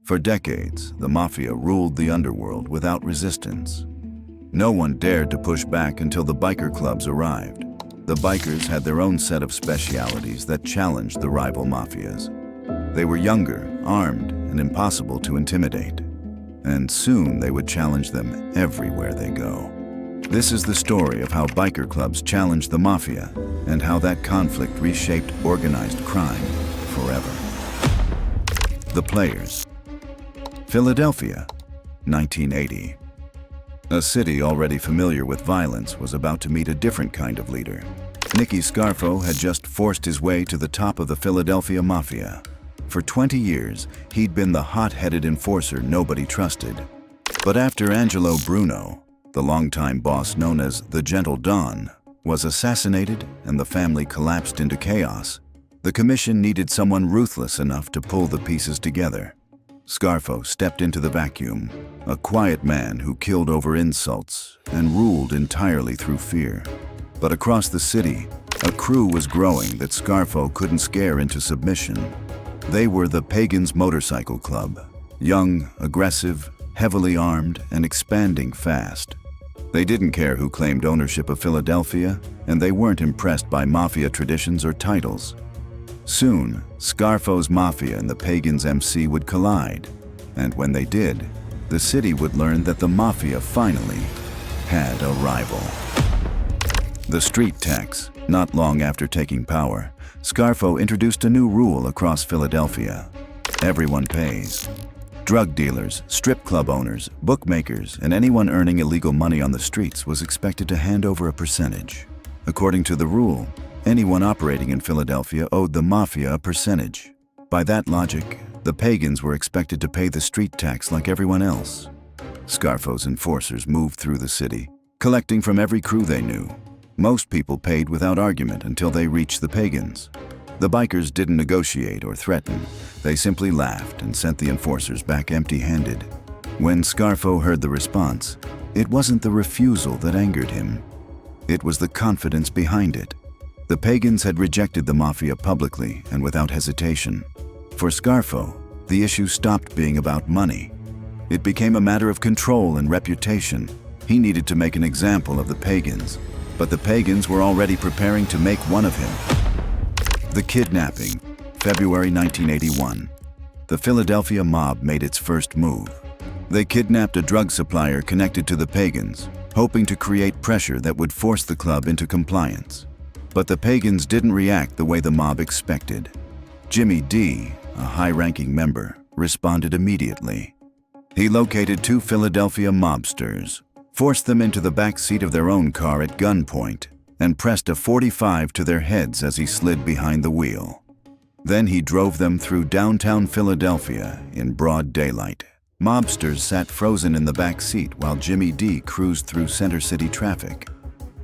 For decades, the Mafia ruled the underworld without resistance. No one dared to push back until the biker clubs arrived. The bikers had their own set of specialities that challenged the rival mafias. They were younger, armed, and impossible to intimidate. And soon they would challenge them everywhere they go. This is the story of how biker clubs challenged the Mafia and how that conflict reshaped organized crime forever. The players. Philadelphia, 1980. A city already familiar with violence was about to meet a different kind of leader. Nicky Scarfo had just forced his way to the top of the Philadelphia Mafia. For 20 years, he'd been the hot-headed enforcer nobody trusted. But after Angelo Bruno, the longtime boss known as the Gentle Don, was assassinated and the family collapsed into chaos, the commission needed someone ruthless enough to pull the pieces together. Scarfo stepped into the vacuum, a quiet man who killed over insults and ruled entirely through fear. But across the city, a crew was growing that Scarfo couldn't scare into submission. They were the Pagans Motorcycle Club, young, aggressive, heavily armed, and expanding fast. They didn't care who claimed ownership of Philadelphia, and they weren't impressed by Mafia traditions or titles. Soon, Scarfo's Mafia and the Pagans MC would collide, and when they did, the city would learn that the Mafia finally had a rival. The street tax. Not long after taking power, Scarfo introduced a new rule across Philadelphia. Everyone pays. Drug dealers, strip club owners, bookmakers, and anyone earning illegal money on the streets was expected to hand over a percentage. According to the rule, anyone operating in Philadelphia owed the Mafia a percentage. By that logic, the Pagans were expected to pay the street tax like everyone else. Scarfo's enforcers moved through the city, collecting from every crew they knew. Most people paid without argument until they reached the Pagans. The bikers didn't negotiate or threaten. They simply laughed and sent the enforcers back empty-handed. When Scarfo heard the response, it wasn't the refusal that angered him. It was the confidence behind it. The Pagans had rejected the Mafia publicly and without hesitation. For Scarfo, the issue stopped being about money. It became a matter of control and reputation. He needed to make an example of the Pagans, but the Pagans were already preparing to make one of him. The kidnapping, February 1981. The Philadelphia mob made its first move. They kidnapped a drug supplier connected to the Pagans, hoping to create pressure that would force the club into compliance. But the Pagans didn't react the way the mob expected. Jimmy D, a high-ranking member, responded immediately. He located two Philadelphia mobsters, forced them into the back seat of their own car at gunpoint, and pressed a .45 to their heads as he slid behind the wheel. Then he drove them through downtown Philadelphia in broad daylight. Mobsters sat frozen in the back seat while Jimmy D cruised through Center City traffic.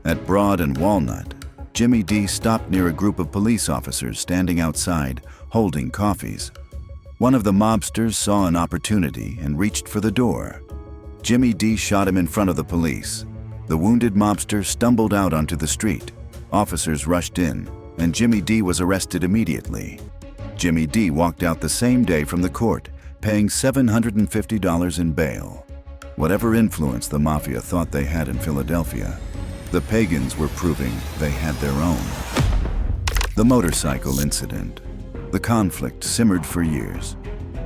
At Broad and Walnut, Jimmy D stopped near a group of police officers standing outside, holding coffees. One of the mobsters saw an opportunity and reached for the door. Jimmy D shot him in front of the police. The wounded mobster stumbled out onto the street. Officers rushed in, and Jimmy D was arrested immediately. Jimmy D walked out the same day from the court, paying $750 in bail. Whatever influence the Mafia thought they had in Philadelphia, the Pagans were proving they had their own. The motorcycle incident. The conflict simmered for years.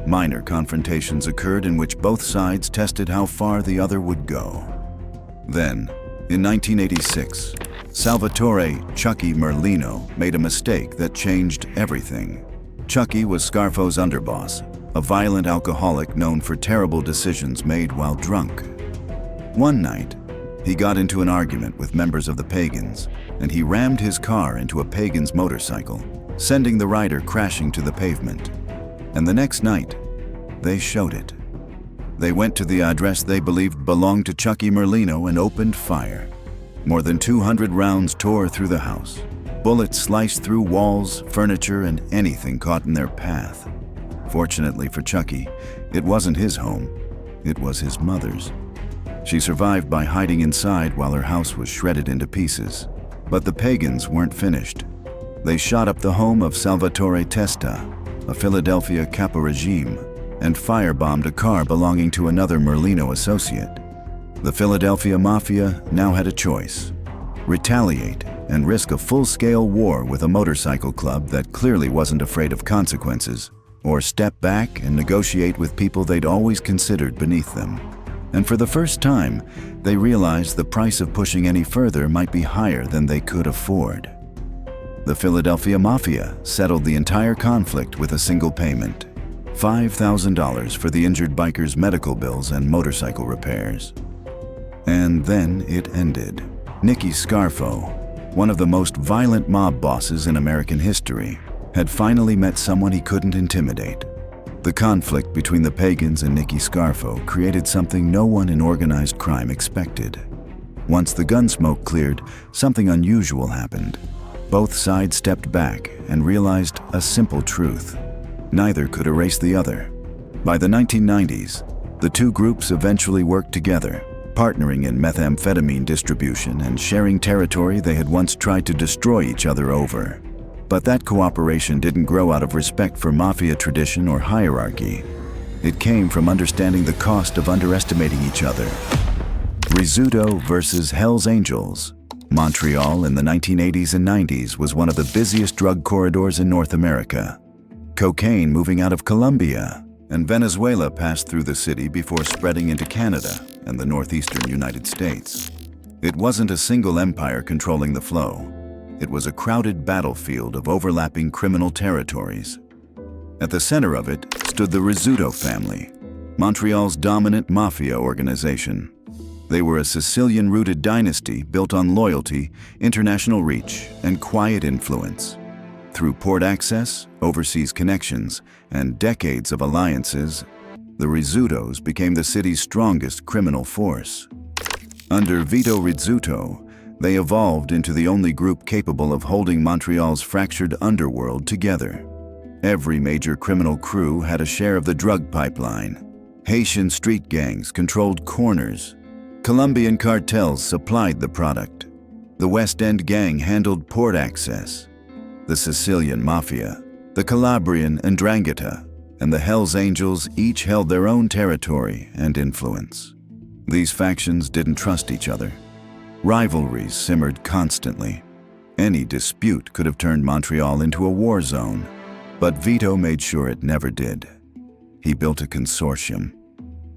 Minor confrontations occurred in which both sides tested how far the other would go. Then, in 1986, Salvatore "Chucky" Merlino made a mistake that changed everything. Chucky was Scarfo's underboss, a violent alcoholic known for terrible decisions made while drunk. One night, he got into an argument with members of the Pagans, and he rammed his car into a Pagan's motorcycle, sending the rider crashing to the pavement. And the next night, they showed it. They went to the address they believed belonged to Chucky Merlino and opened fire. More than 200 rounds tore through the house. Bullets sliced through walls, furniture, and anything caught in their path. Fortunately for Chucky, it wasn't his home, it was his mother's. She survived by hiding inside while her house was shredded into pieces. But the Pagans weren't finished. They shot up the home of Salvatore Testa, a Philadelphia caporegime. and firebombed a car belonging to another Merlino associate. The Philadelphia Mafia now had a choice: retaliate and risk a full-scale war with a motorcycle club that clearly wasn't afraid of consequences, or step back and negotiate with people they'd always considered beneath them. And for the first time, they realized the price of pushing any further might be higher than they could afford. The Philadelphia Mafia settled the entire conflict with a single payment: $5,000 for the injured biker's medical bills and motorcycle repairs. And then it ended. Nicky Scarfo, one of the most violent mob bosses in American history, had finally met someone he couldn't intimidate. The conflict between the Pagans and Nicky Scarfo created something no one in organized crime expected. Once the gun smoke cleared, something unusual happened. Both sides stepped back and realized a simple truth: neither could erase the other. By the 1990s, the two groups eventually worked together, partnering in methamphetamine distribution and sharing territory they had once tried to destroy each other over. But that cooperation didn't grow out of respect for mafia tradition or hierarchy. It came from understanding the cost of underestimating each other. Rizzuto versus Hell's Angels. Montreal in the 1980s and 90s was one of the busiest drug corridors in North America. Cocaine moving out of Colombia and Venezuela passed through the city before spreading into Canada and the northeastern United States. It wasn't a single empire controlling the flow. It was a crowded battlefield of overlapping criminal territories. At the center of it stood the Rizzuto family, Montreal's dominant mafia organization. They were a Sicilian-rooted dynasty built on loyalty, international reach, and quiet influence. Through port access, overseas connections, and decades of alliances, the Rizzutos became the city's strongest criminal force. Under Vito Rizzuto, they evolved into the only group capable of holding Montreal's fractured underworld together. Every major criminal crew had a share of the drug pipeline. Haitian street gangs controlled corners. Colombian cartels supplied the product. The West End gang handled port access. The Sicilian Mafia, the Calabrian 'Ndrangheta, and the Hells Angels each held their own territory and influence. These factions didn't trust each other. Rivalries simmered constantly. Any dispute could have turned Montreal into a war zone, but Vito made sure it never did. He built a consortium.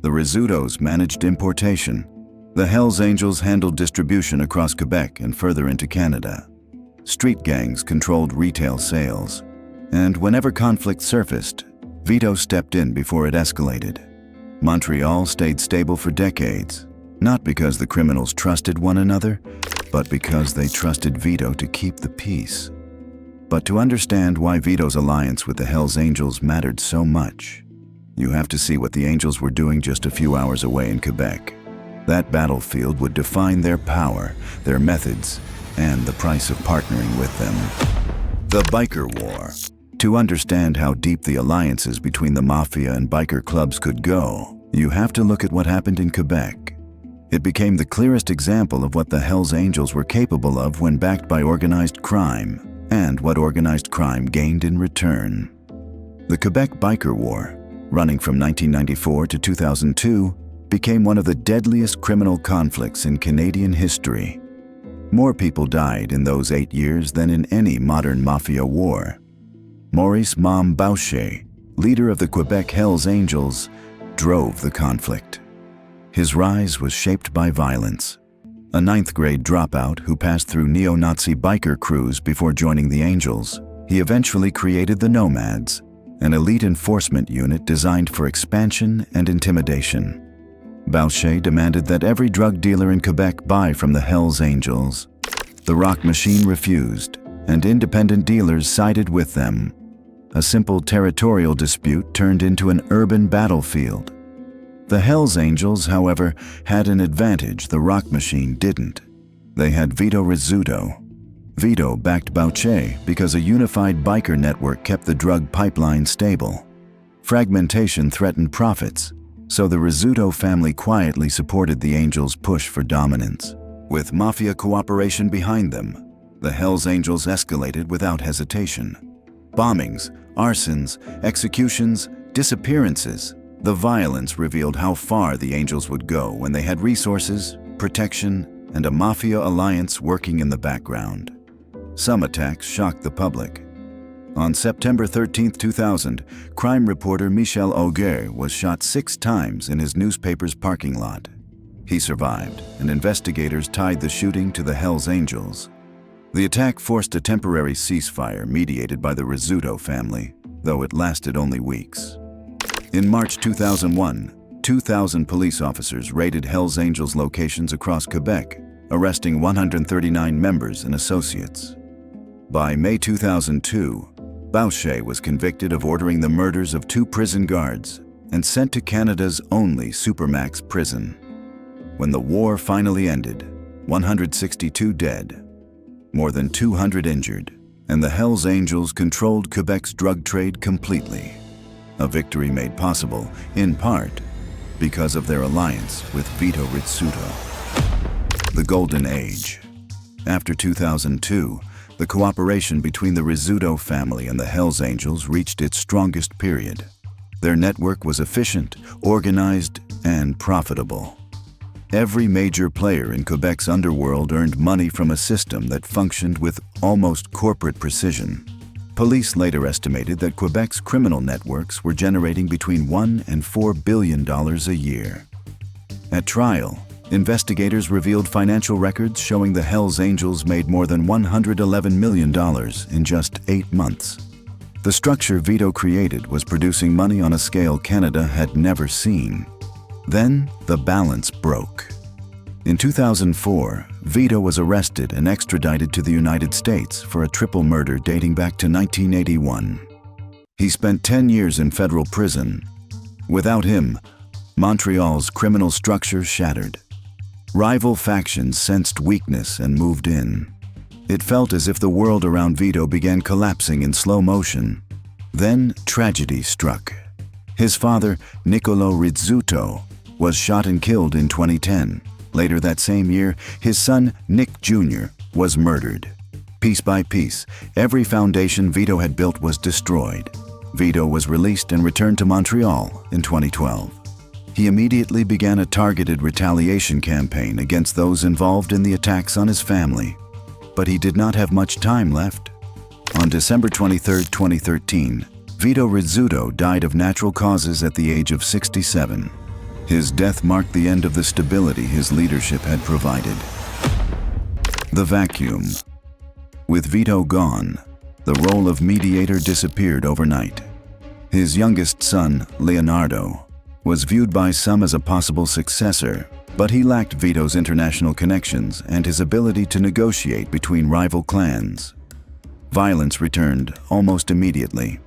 The Rizzutos managed importation. The Hells Angels handled distribution across Quebec and further into Canada. Street gangs controlled retail sales. And whenever conflict surfaced, Vito stepped in before it escalated. Montreal stayed stable for decades, not because the criminals trusted one another, but because they trusted Vito to keep the peace. But to understand why Vito's alliance with the Hells Angels mattered so much, you have to see what the Angels were doing just a few hours away in Quebec. That battlefield would define their power, their methods, and the price of partnering with them. The Biker War. To understand how deep the alliances between the Mafia and biker clubs could go, you have to look at what happened in Quebec. It became the clearest example of what the Hells Angels were capable of when backed by organized crime, and what organized crime gained in return. The Quebec Biker War, running from 1994 to 2002, became one of the deadliest criminal conflicts in Canadian history. More people died in those 8 years than in any modern mafia war. Maurice "Mom" Boucher, leader of the Quebec Hells Angels, drove the conflict. His rise was shaped by violence. A 9th-grade dropout who passed through neo-Nazi biker crews before joining the Angels, he eventually created the Nomads, an elite enforcement unit designed for expansion and intimidation. Boucher demanded that every drug dealer in Quebec buy from the Hells Angels. The Rock Machine refused, and independent dealers sided with them. A simple territorial dispute turned into an urban battlefield. The Hells Angels, however, had an advantage the Rock Machine didn't. They had Vito Rizzuto. Vito backed Boucher because a unified biker network kept the drug pipeline stable. Fragmentation threatened profits, so the Rizzuto family quietly supported the Angels' push for dominance. With mafia cooperation behind them, the Hells Angels escalated without hesitation. Bombings, arsons, executions, disappearances. The violence revealed how far the Angels would go when they had resources, protection, and a mafia alliance working in the background. Some attacks shocked the public. On September 13, 2000, crime reporter Michel Auger was shot 6 times in his newspaper's parking lot. He survived, and investigators tied the shooting to the Hells Angels. The attack forced a temporary ceasefire mediated by the Rizzuto family, though it lasted only weeks. In March 2001, 2,000 police officers raided Hells Angels locations across Quebec, arresting 139 members and associates. By May 2002, Boucher was convicted of ordering the murders of 2 prison guards and sent to Canada's only supermax prison. When the war finally ended, 162 dead, more than 200 injured, and the Hells Angels controlled Quebec's drug trade completely. A victory made possible, in part, because of their alliance with Vito Rizzuto. The Golden Age. After 2002, the cooperation between the Rizzuto family and the Hells Angels reached its strongest period. Their network was efficient, organized, and profitable. Every major player in Quebec's underworld earned money from a system that functioned with almost corporate precision. Police later estimated that Quebec's criminal networks were generating between $1 and $4 billion a year. At trial, investigators revealed financial records showing the Hells Angels made more than $111 million in just 8 months. The structure Vito created was producing money on a scale Canada had never seen. Then, the balance broke. In 2004, Vito was arrested and extradited to the United States for a triple murder dating back to 1981. He spent 10 years in federal prison. Without him, Montreal's criminal structure shattered. Rival factions sensed weakness and moved in. It felt as if the world around Vito began collapsing in slow motion. Then tragedy struck. His father, Niccolo Rizzuto, was shot and killed in 2010. Later that same year, his son, Nick Jr., was murdered. Piece by piece, every foundation Vito had built was destroyed. Vito was released and returned to Montreal in 2012. He immediately began a targeted retaliation campaign against those involved in the attacks on his family. But he did not have much time left. On December 23, 2013, Vito Rizzuto died of natural causes at the age of 67. His death marked the end of the stability his leadership had provided. The vacuum. With Vito gone, the role of mediator disappeared overnight. His youngest son, Leonardo, was viewed by some as a possible successor, but he lacked Vito's international connections and his ability to negotiate between rival clans. Violence returned almost immediately.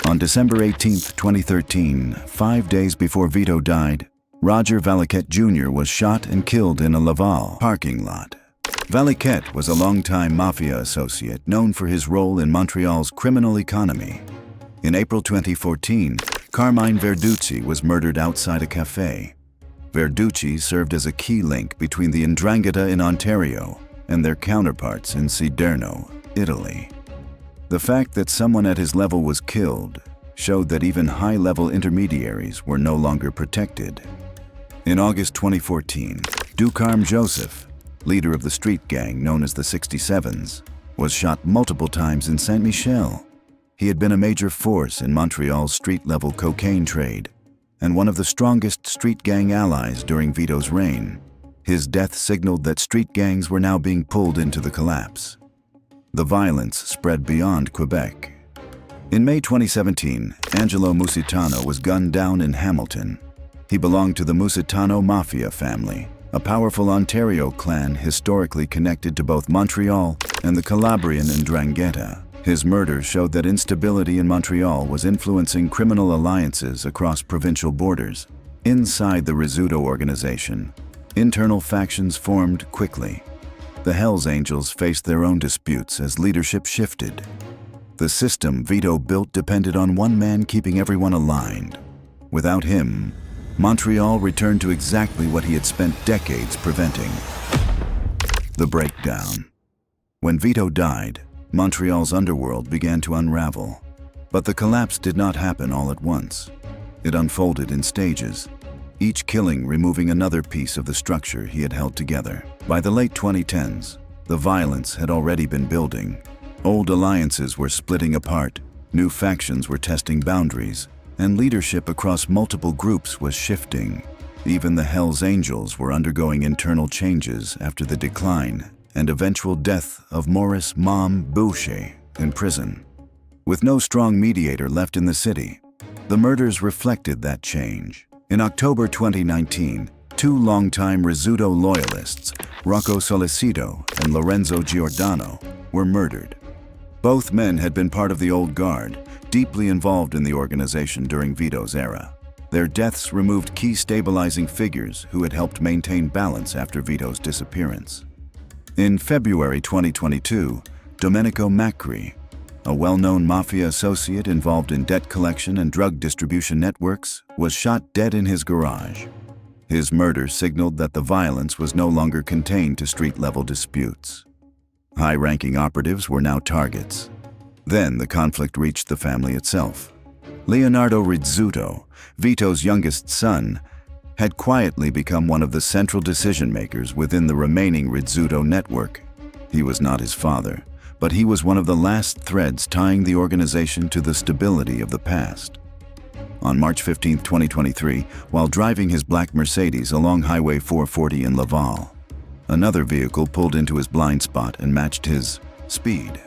On December 18, 2013, 5 days before Vito died, Roger Valiquette Jr. was shot and killed in a Laval parking lot. Valiquette was a longtime mafia associate known for his role in Montreal's criminal economy. In April 2014, Carmine Verducci was murdered outside a cafe. Verducci served as a key link between the 'Ndrangheta in Ontario and their counterparts in Siderno, Italy. The fact that someone at his level was killed showed that even high-level intermediaries were no longer protected. In August 2014, Ducarme Joseph, leader of the street gang known as the 67s, was shot multiple times in Saint-Michel. He had been a major force in Montreal's street-level cocaine trade and one of the strongest street gang allies during Vito's reign. His death signaled that street gangs were now being pulled into the collapse. The violence spread beyond Quebec. In May 2017, Angelo Musitano was gunned down in Hamilton. He belonged to the Musitano Mafia family, a powerful Ontario clan historically connected to both Montreal and the Calabrian 'Ndrangheta. His murder showed that instability in Montreal was influencing criminal alliances across provincial borders. Inside the Rizzuto organization, internal factions formed quickly. The Hells Angels faced their own disputes as leadership shifted. The system Vito built depended on one man keeping everyone aligned. Without him, Montreal returned to exactly what he had spent decades preventing. The breakdown. When Vito died, Montreal's underworld began to unravel. But the collapse did not happen all at once. It unfolded in stages, each killing removing another piece of the structure he had held together. By the late 2010s, the violence had already been building. Old alliances were splitting apart, new factions were testing boundaries, and leadership across multiple groups was shifting. Even the Hells Angels were undergoing internal changes after the decline and eventual death of Maurice "Mom" Boucher in prison. With no strong mediator left in the city, the murders reflected that change. In October 2019, two longtime Rizzuto loyalists, Rocco Solicito and Lorenzo Giordano, were murdered. Both men had been part of the old guard, deeply involved in the organization during Vito's era. Their deaths removed key stabilizing figures who had helped maintain balance after Vito's disappearance. In February 2022, Domenico Macri, a well-known mafia associate involved in debt collection and drug distribution networks, was shot dead in his garage. His murder signaled that the violence was no longer contained to street-level disputes. High-ranking operatives were now targets. Then the conflict reached the family itself. Leonardo Rizzuto, Vito's youngest son, had quietly become one of the central decision-makers within the remaining Rizzuto network. He was not his father, but he was one of the last threads tying the organization to the stability of the past. On March 15, 2023, while driving his black Mercedes along Highway 440 in Laval, another vehicle pulled into his blind spot and matched his speed.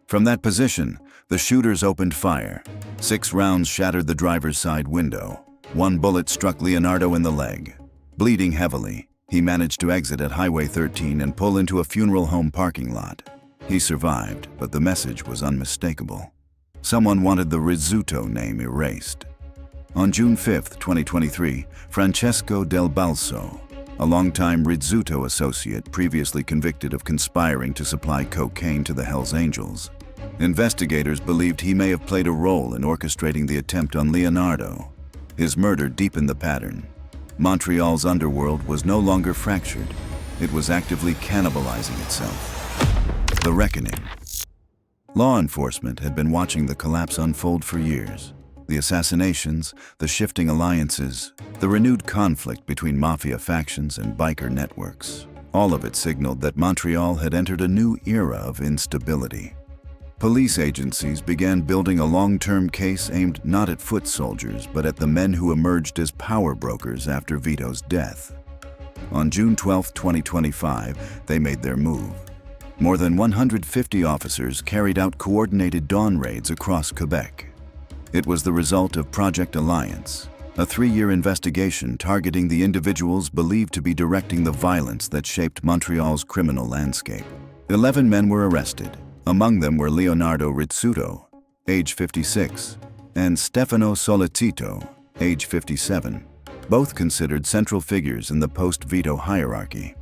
From that position, the shooters opened fire. 6 rounds shattered the driver's side window. One bullet struck Leonardo in the leg. Bleeding heavily, he managed to exit at Highway 13 and pull into a funeral home parking lot. He survived, but the message was unmistakable. Someone wanted the Rizzuto name erased. On June 5, 2023, Francesco Del Balso, a longtime Rizzuto associate previously convicted of conspiring to supply cocaine to the Hells Angels. Investigators believed he may have played a role in orchestrating the attempt on Leonardo. His murder deepened the pattern. Montreal's underworld was no longer fractured. It was actively cannibalizing itself. The reckoning. Law enforcement had been watching the collapse unfold for years. The assassinations, the shifting alliances, the renewed conflict between mafia factions and biker networks. All of it signaled that Montreal had entered a new era of instability. Police agencies began building a long-term case aimed not at foot soldiers, but at the men who emerged as power brokers after Vito's death. On June 12, 2025, they made their move. More than 150 officers carried out coordinated dawn raids across Quebec. It was the result of Project Alliance, a 3-year investigation targeting the individuals believed to be directing the violence that shaped Montreal's criminal landscape. 11 men were arrested. Among them were Leonardo Rizzuto, age 56, and Stefano Solicito, age 57, both considered central figures in the post-Vito hierarchy.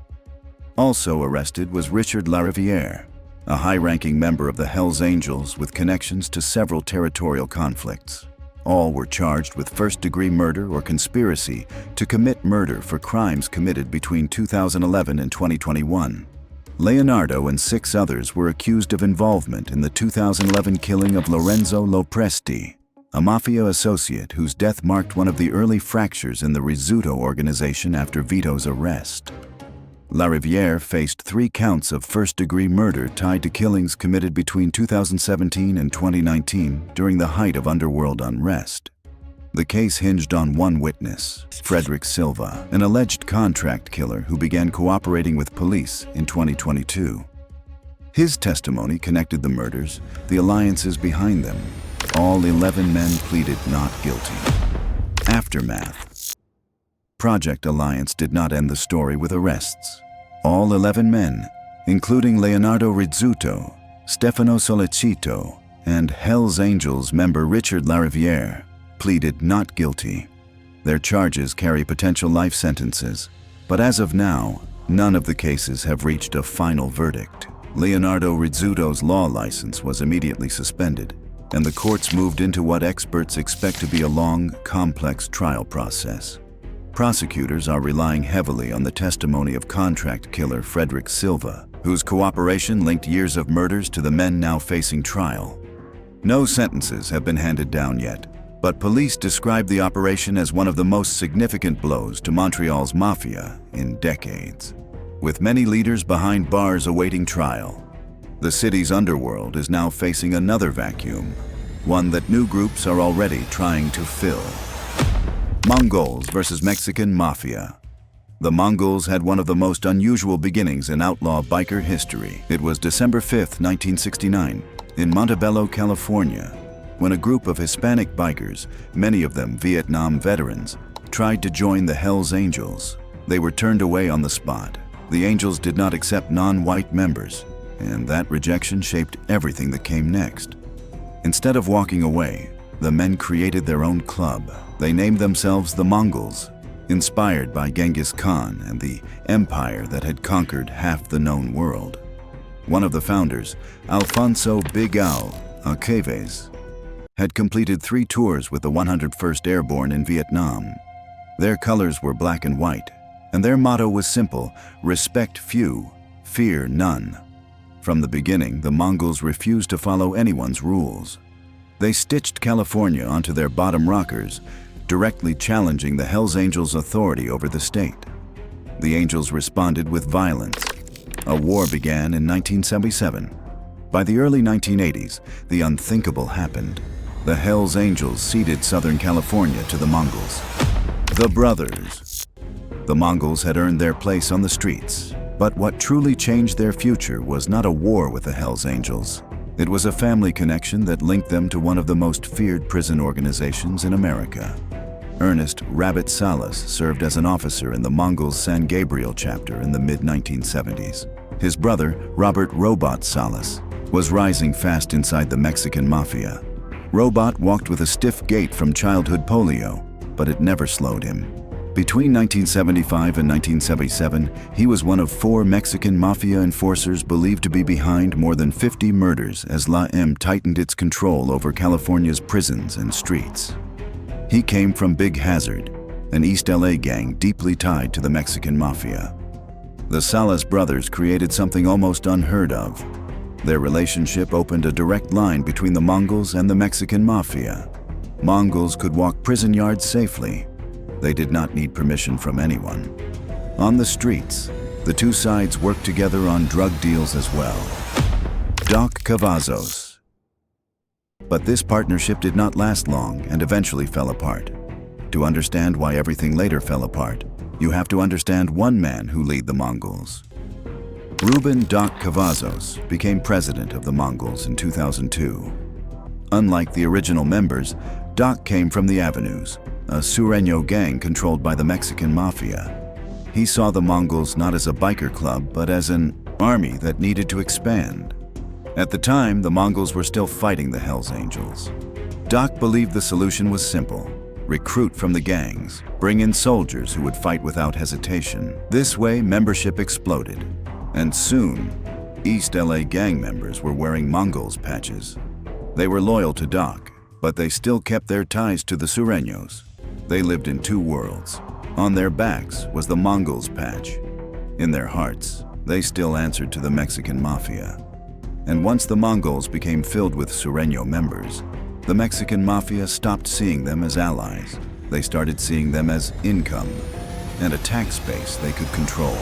Also arrested was Richard Lariviere, a high-ranking member of the Hells Angels with connections to several territorial conflicts. All were charged with first-degree murder or conspiracy to commit murder for crimes committed between 2011 and 2021. Leonardo and 6 others were accused of involvement in the 2011 killing of Lorenzo Lopresti, a mafia associate whose death marked one of the early fractures in the Rizzuto organization after Vito's arrest. Lariviere faced 3 counts of first-degree murder tied to killings committed between 2017 and 2019 during the height of underworld unrest. The case hinged on one witness, Frederick Silva, an alleged contract killer who began cooperating with police in 2022. His testimony connected the murders, the alliances behind them. All 11 men pleaded not guilty. Aftermath. Project Alliance did not end the story with arrests. All 11 men, including Leonardo Rizzuto, Stefano Solicito, and Hells Angels member Richard Lariviere, pleaded not guilty. Their charges carry potential life sentences, but as of now, none of the cases have reached a final verdict. Leonardo Rizzuto's law license was immediately suspended, and the courts moved into what experts expect to be a long, complex trial process. Prosecutors are relying heavily on the testimony of contract killer Frederick Silva, whose cooperation linked years of murders to the men now facing trial. No sentences have been handed down yet, But police described the operation as one of the most significant blows to Montreal's Mafia in decades. With many leaders behind bars awaiting trial, the city's underworld is now facing another vacuum, one that new groups are already trying to fill. Mongols versus Mexican Mafia. The Mongols had one of the most unusual beginnings in outlaw biker history. It was December 5, 1969, in Montebello, California, when a group of Hispanic bikers, many of them Vietnam veterans, tried to join the Hells Angels. They were turned away on the spot. The Angels did not accept non-white members, and that rejection shaped everything that came next. Instead of walking away, the men created their own club. They named themselves the Mongols, inspired by Genghis Khan and the empire that had conquered half the known world. One of the founders, Alfonso Big Al Cavazos, had completed 3 tours with the 101st Airborne in Vietnam. Their colors were black and white, and their motto was simple: respect few, fear none. From the beginning, the Mongols refused to follow anyone's rules. They stitched California onto their bottom rockers, directly challenging the Hells Angels' authority over the state. The Angels responded with violence. A war began in 1977. By the early 1980s, the unthinkable happened. The Hells Angels ceded Southern California to the Mongols. The brothers. The Mongols had earned their place on the streets, but what truly changed their future was not a war with the Hells Angels. It was a family connection that linked them to one of the most feared prison organizations in America. Ernest "Rabbit" Salas served as an officer in the Mongols' San Gabriel chapter in the mid-1970s. His brother, Robert "Robot" Salas, was rising fast inside the Mexican Mafia. Robot walked with a stiff gait from childhood polio, but it never slowed him. Between 1975 and 1977, he was one of 4 Mexican Mafia enforcers believed to be behind more than 50 murders as La M tightened its control over California's prisons and streets. He came from Big Hazard, an East LA gang deeply tied to the Mexican Mafia. The Salas brothers created something almost unheard of. Their relationship opened a direct line between the Mongols and the Mexican Mafia. Mongols could walk prison yards safely. They did not need permission from anyone. On the streets, the two sides worked together on drug deals as well. Doc Cavazos. But this partnership did not last long and eventually fell apart. To understand why everything later fell apart, you have to understand one man who led the Mongols. Ruben "Doc" Cavazos became president of the Mongols in 2002. Unlike the original members, Doc came from the Avenues, a Sureño gang controlled by the Mexican Mafia. He saw the Mongols not as a biker club, but as an army that needed to expand. At the time, the Mongols were still fighting the Hells Angels. Doc believed the solution was simple: recruit from the gangs, bring in soldiers who would fight without hesitation. This way, membership exploded, and soon, East LA gang members were wearing Mongols patches. They were loyal to Doc, but they still kept their ties to the Sureños. They lived in 2 worlds. On their backs was the Mongols patch. In their hearts, they still answered to the Mexican Mafia. And once the Mongols became filled with Sureño members, the Mexican Mafia stopped seeing them as allies. They started seeing them as income and a tax base they could control.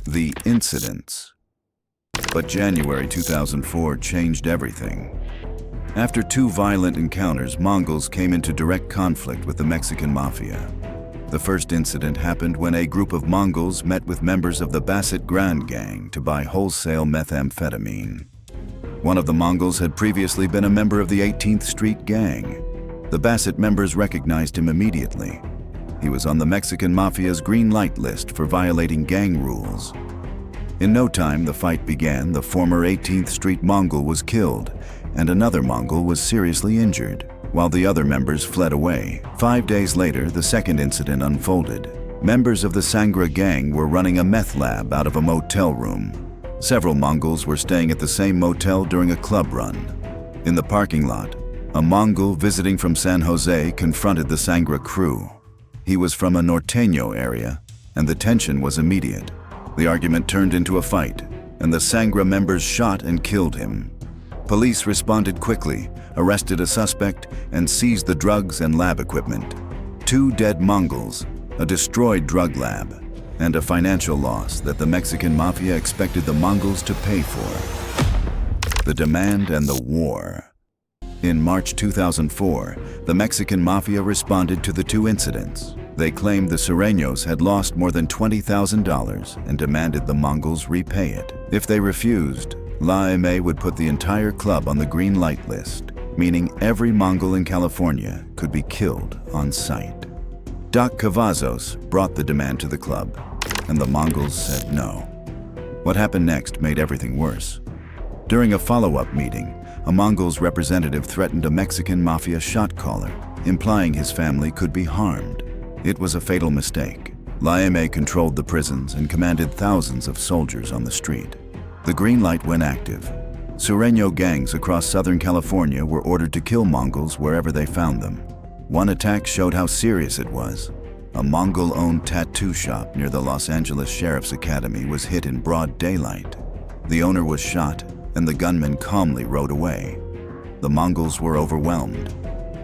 The incidents. But January 2004 changed everything. After 2 violent encounters, Mongols came into direct conflict with the Mexican Mafia. The first incident happened when a group of Mongols met with members of the Basset Grand gang to buy wholesale methamphetamine. One of the Mongols had previously been a member of the 18th Street gang. The Basset members recognized him immediately. He was on the Mexican Mafia's green light list for violating gang rules. In no time, the fight began. The former 18th Street Mongol was killed, and another Mongol was seriously injured, while the other members fled away. 5 days later, the second incident unfolded. Members of the Sangra gang were running a meth lab out of a motel room. Several Mongols were staying at the same motel during a club run. In the parking lot, a Mongol visiting from San Jose confronted the Sangra crew. He was from a Norteño area, and the tension was immediate. The argument turned into a fight, and the Sangra members shot and killed him. Police responded quickly, arrested a suspect, and seized the drugs and lab equipment. 2 dead Mongols, a destroyed drug lab, and a financial loss that the Mexican Mafia expected the Mongols to pay for. The demand and the war. In March 2004, the Mexican Mafia responded to the 2 incidents. They claimed the Sureños had lost more than $20,000 and demanded the Mongols repay it. If they refused, La M would put the entire club on the green light list, meaning every Mongol in California could be killed on sight. Doc Cavazos brought the demand to the club, and the Mongols said no. What happened next made everything worse. During a follow-up meeting, a Mongol's representative threatened a Mexican Mafia shot caller, implying his family could be harmed. It was a fatal mistake. La M controlled the prisons and commanded thousands of soldiers on the street. The green light went active. Sureño gangs across Southern California were ordered to kill Mongols wherever they found them. One attack showed how serious it was. A Mongol-owned tattoo shop near the Los Angeles Sheriff's Academy was hit in broad daylight. The owner was shot, and the gunman calmly rode away. The Mongols were overwhelmed.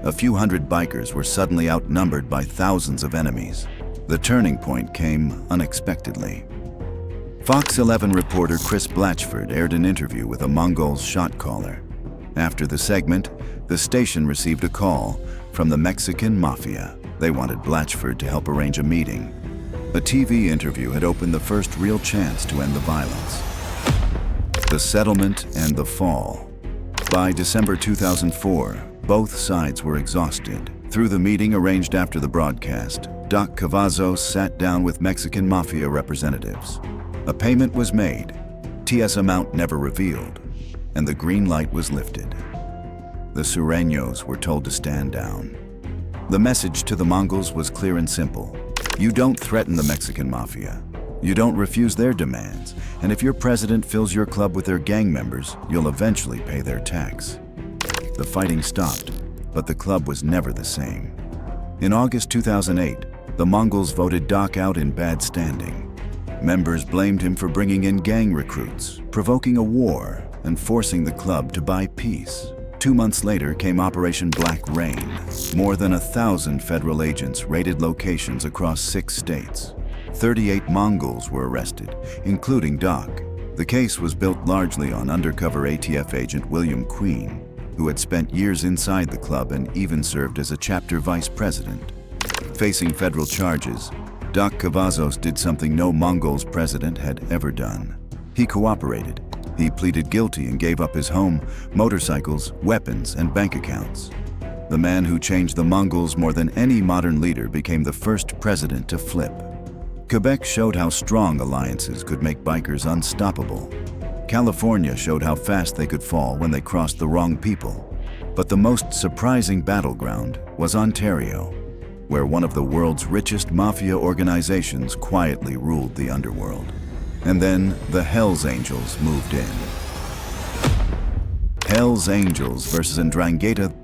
A few hundred bikers were suddenly outnumbered by thousands of enemies. The turning point came unexpectedly. Fox 11 reporter Chris Blatchford aired an interview with a Mongol's shot caller. After the segment, the station received a call from the Mexican Mafia. They wanted Blatchford to help arrange a meeting. A TV interview had opened the first real chance to end the violence. The settlement and the fall. By December 2004, both sides were exhausted. Through the meeting arranged after the broadcast, Doc Cavazos sat down with Mexican Mafia representatives. A payment was made, TS amount never revealed, and the green light was lifted. The Sureños were told to stand down. The message to the Mongols was clear and simple. You don't threaten the Mexican Mafia. You don't refuse their demands, and if your president fills your club with their gang members, you'll eventually pay their tax. The fighting stopped, but the club was never the same. In August 2008, the Mongols voted Doc out in bad standing. Members blamed him for bringing in gang recruits, provoking a war, and forcing the club to buy peace. 2 months later came Operation Black Rain. More than 1,000 federal agents raided locations across 6 states. 38 Mongols were arrested, including Doc. The case was built largely on undercover ATF agent William Queen, who had spent years inside the club and even served as a chapter vice president. Facing federal charges, Doc Cavazos did something no Mongol's president had ever done. He cooperated. He pleaded guilty and gave up his home, motorcycles, weapons, and bank accounts. The man who changed the Mongols more than any modern leader became the first president to flip. Quebec showed how strong alliances could make bikers unstoppable. California showed how fast they could fall when they crossed the wrong people. But the most surprising battleground was Ontario, where one of the world's richest mafia organizations quietly ruled the underworld. And then the Hells Angels moved in. Hells Angels versus Ndrangheta.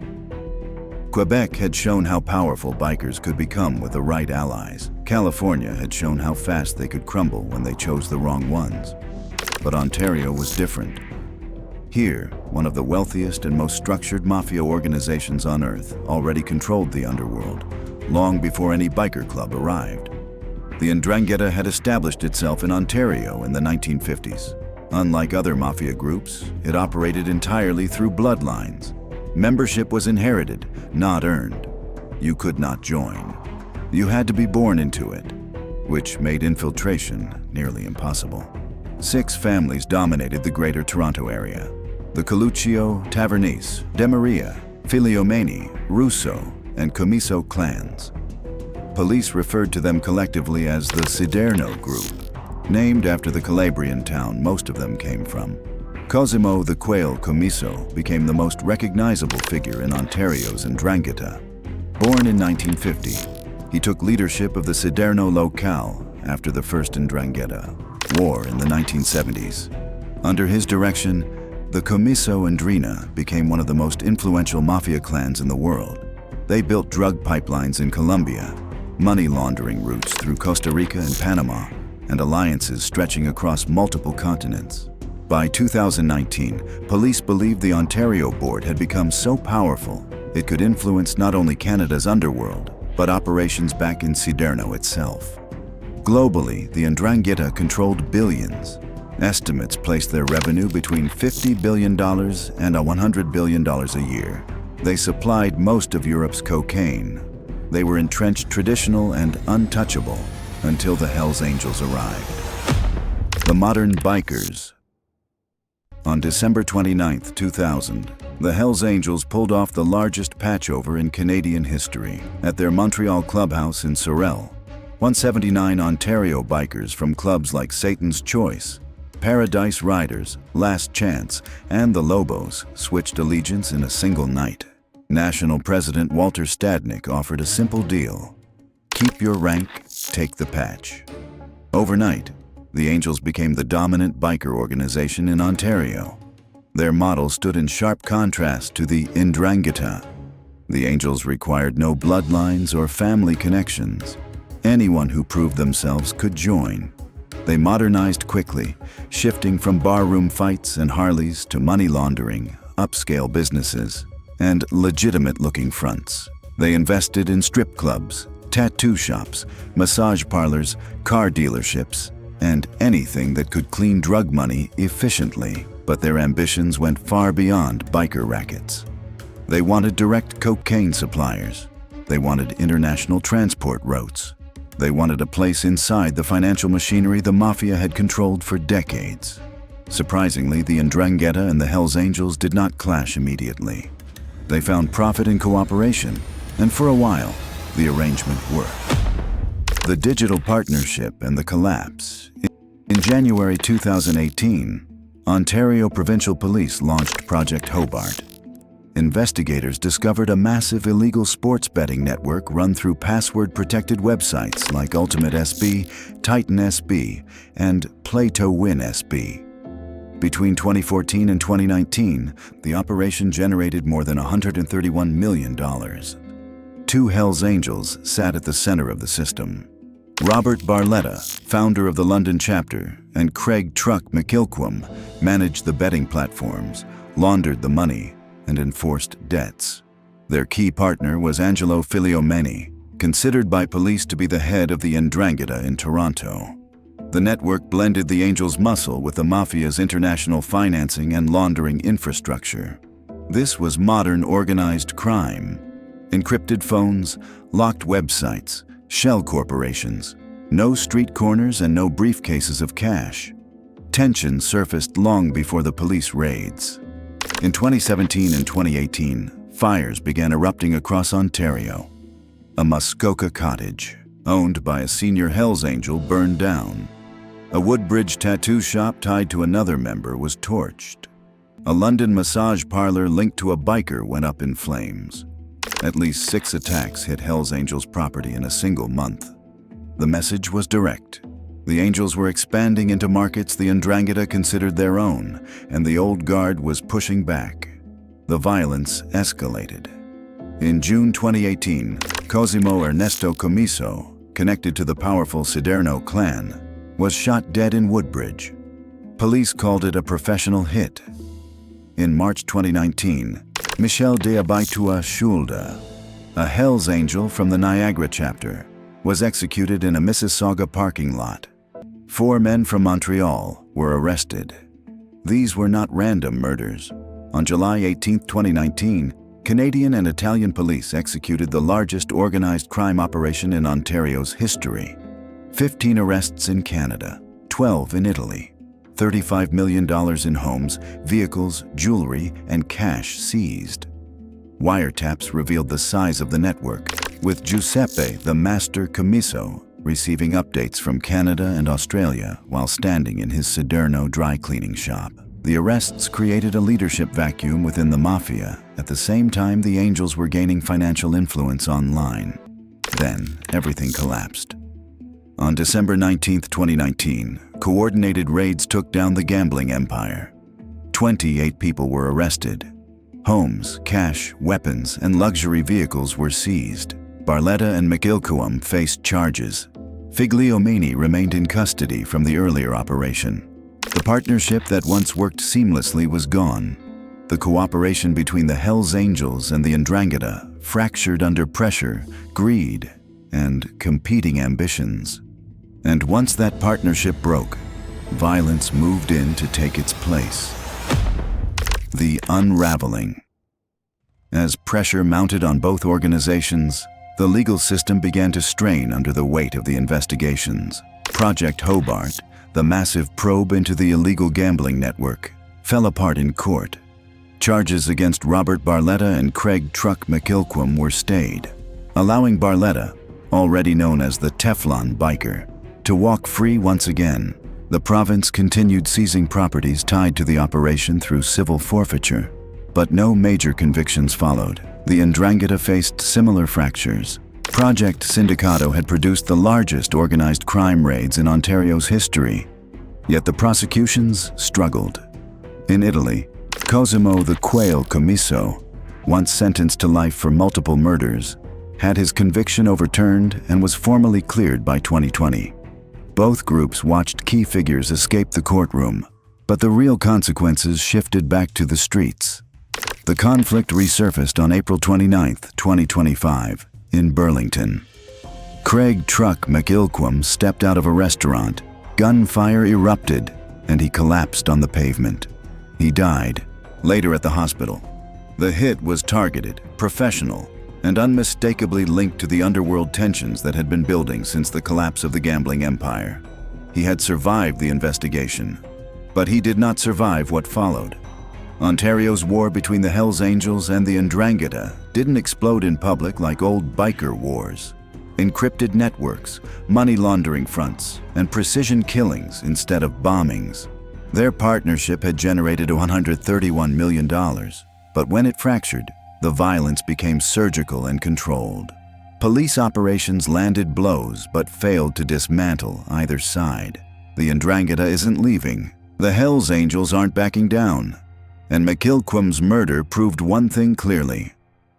Quebec had shown how powerful bikers could become with the right allies. California had shown how fast they could crumble when they chose the wrong ones. But Ontario was different. Here, one of the wealthiest and most structured mafia organizations on Earth already controlled the underworld, long before any biker club arrived. The Ndrangheta had established itself in Ontario in the 1950s. Unlike other mafia groups, it operated entirely through bloodlines. Membership was inherited, not earned. You could not join. You had to be born into it, which made infiltration nearly impossible. 6 families dominated the Greater Toronto area: the Coluccio, Tavernese, Demaria, Filiomeni, Russo, and Comiso clans. Police referred to them collectively as the Siderno Group, named after the Calabrian town most of them came from. Cosimo the Quail Comiso became the most recognizable figure in Ontario's Ndrangheta. Born in 1950, he took leadership of the Siderno locale after the First Ndrangheta War in the 1970s. Under his direction, the Comiso Ndrina became one of the most influential mafia clans in the world. They built drug pipelines in Colombia, money laundering routes through Costa Rica and Panama, and alliances stretching across multiple continents. By 2019, police believed the Ontario board had become so powerful it could influence not only Canada's underworld, but operations back in Siderno itself. Globally, the Ndrangheta controlled billions. Estimates placed their revenue between $50 billion and $100 billion a year. They supplied most of Europe's cocaine. They were entrenched, traditional, and untouchable until the Hells Angels arrived. The modern bikers. On December 29, 2000, the Hells Angels pulled off the largest patchover in Canadian history at their Montreal clubhouse in Sorel. 179 Ontario bikers from clubs like Satan's Choice, Paradise Riders, Last Chance, and the Lobos switched allegiance in a single night. National President Walter Stadnik offered a simple deal: keep your rank, take the patch. Overnight, the Angels became the dominant biker organization in Ontario. Their model stood in sharp contrast to the Ndrangheta. The Angels required no bloodlines or family connections. Anyone who proved themselves could join. They modernized quickly, shifting from barroom fights and Harleys to money laundering, upscale businesses, and legitimate-looking fronts. They invested in strip clubs, tattoo shops, massage parlors, car dealerships, and anything that could clean drug money efficiently. But their ambitions went far beyond biker rackets. They wanted direct cocaine suppliers. They wanted international transport routes. They wanted a place inside the financial machinery the Mafia had controlled for decades. Surprisingly, the Ndrangheta and the Hells Angels did not clash immediately. They found profit in cooperation, and for a while, the arrangement worked. The digital partnership and the collapse. In January 2018, Ontario Provincial Police launched Project Hobart. Investigators discovered a massive illegal sports betting network run through password-protected websites like Ultimate SB, Titan SB, and Play to Win SB. Between 2014 and 2019, the operation generated more than $131 million. Two Hells Angels sat at the center of the system. Robert Barletta, founder of the London chapter, and Craig Truck McIlquim managed the betting platforms, laundered the money, and enforced debts. Their key partner was Angelo Filiomeni, considered by police to be the head of the Ndrangheta in Toronto. The network blended the Angels' muscle with the Mafia's international financing and laundering infrastructure. This was modern organized crime. Encrypted phones, locked websites, shell corporations, no street corners and no briefcases of cash. Tension surfaced long before the police raids. In 2017 and 2018, fires began erupting across Ontario. A Muskoka cottage, owned by a senior Hells Angel, burned down. A Woodbridge tattoo shop tied to another member was torched. A London massage parlor linked to a biker went up in flames. At least 6 attacks hit Hells Angels property in a single month. The message was direct. The Angels were expanding into markets the Ndrangheta considered their own, and the old guard was pushing back. The violence escalated. In June 2018, Cosimo Ernesto Comiso, connected to the powerful Siderno clan, was shot dead in Woodbridge. Police called it a professional hit. In March 2019, Michel Deabaitua Schulda, a Hells Angel from the Niagara chapter, was executed in a Mississauga parking lot. 4 men from Montreal were arrested. These were not random murders. On July 18, 2019, Canadian and Italian police executed the largest organized crime operation in Ontario's history. 15 arrests in Canada, 12 in Italy, $35 million in homes, vehicles, jewelry, and cash seized. Wiretaps revealed the size of the network, with Giuseppe, the master commisso, receiving updates from Canada and Australia while standing in his Siderno dry cleaning shop. The arrests created a leadership vacuum within the Mafia. At the same time, the Angels were gaining financial influence online. Then, everything collapsed. On December 19, 2019, coordinated raids took down the gambling empire. 28 people were arrested. Homes, cash, weapons, and luxury vehicles were seized. Barletta and McIlquim faced charges. Figliomeni remained in custody from the earlier operation. The partnership that once worked seamlessly was gone. The cooperation between the Hells Angels and the Ndrangheta fractured under pressure, greed, and competing ambitions. And once that partnership broke, violence moved in to take its place. The unraveling. As pressure mounted on both organizations, the legal system began to strain under the weight of the investigations. Project Hobart, the massive probe into the illegal gambling network, fell apart in court. Charges against Robert Barletta and Craig Truck McIlquim were stayed, allowing Barletta, already known as the Teflon Biker, to walk free once again. The province continued seizing properties tied to the operation through civil forfeiture, but no major convictions followed. The Ndrangheta faced similar fractures. Project Sindicato had produced the largest organized crime raids in Ontario's history, yet the prosecutions struggled. In Italy, Cosimo the Quail Commisso, once sentenced to life for multiple murders, had his conviction overturned and was formally cleared by 2020. Both groups watched key figures escape the courtroom, but the real consequences shifted back to the streets. The conflict resurfaced on April 29, 2025, in Burlington. Craig Truck McIlquim stepped out of a restaurant, gunfire erupted, and he collapsed on the pavement. He died, later at the hospital. The hit was targeted, professional, and unmistakably linked to the underworld tensions that had been building since the collapse of the gambling empire. He had survived the investigation, but he did not survive what followed. Ontario's war between the Hells Angels and the Ndrangheta didn't explode in public like old biker wars. Encrypted networks, money laundering fronts, and precision killings instead of bombings. Their partnership had generated $131 million, but when it fractured, the violence became surgical and controlled. Police operations landed blows but failed to dismantle either side. The Ndrangheta isn't leaving. The Hells Angels aren't backing down. And McIlquim's murder proved one thing clearly.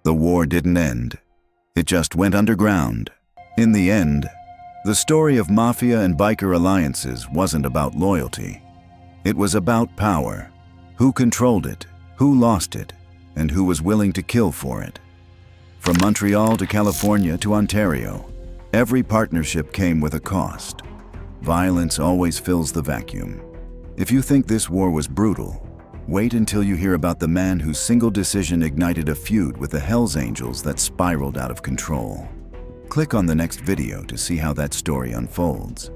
The war didn't end. It just went underground. In the end, the story of Mafia and biker alliances wasn't about loyalty. It was about power. Who controlled it, who lost it, and who was willing to kill for it. From Montreal to California to Ontario, every partnership came with a cost. Violence always fills the vacuum. If you think this war was brutal, wait until you hear about the man whose single decision ignited a feud with the Hells Angels that spiraled out of control. Click on the next video to see how that story unfolds.